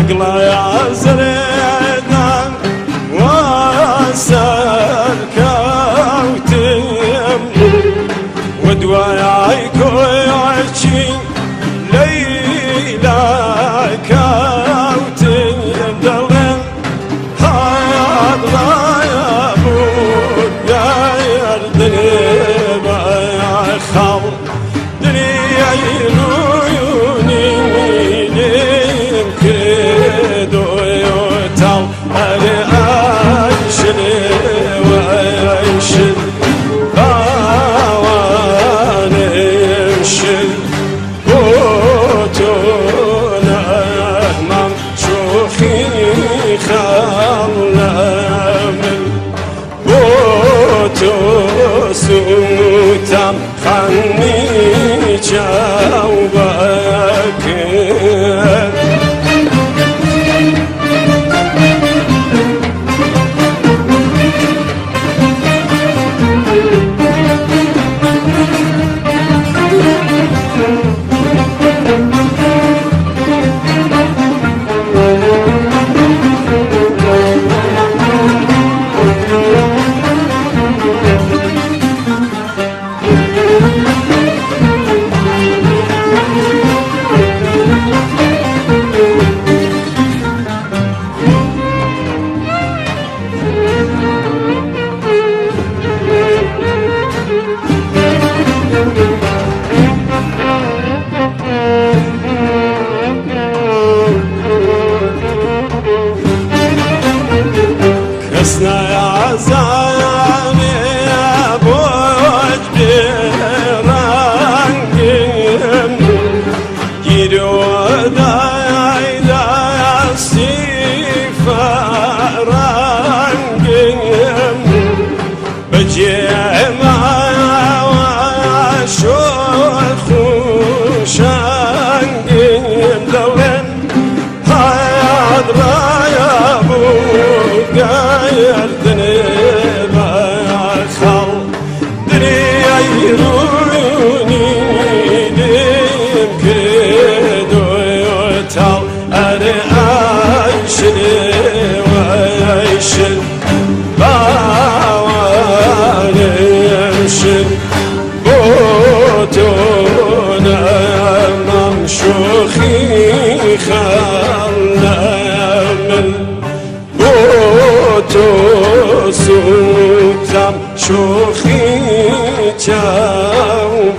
عقلا يا زريدان واسر كوتم ودوايا كويتشي ليلى كوتم دلن هاد رايا بود يا يردني بايا خال دنيا يلويوني كدو يوتال أري أيشني وأيشن باواني يمشن بوتونا أهمم شوخي خلامل بوتو سوتام خاني جاوبك كسنا يا زاني بوج برانجم جيرو داي داي سيفرانجم بجيما وشوخ شانجم دولن هاي رايا بوجا يردني باخال دنيا يروني ديم كدو يوتال أري أيشني وأيشن باواني يمشن بوتونا ممشوخي خلامل تو سوتم شوخی چاوبک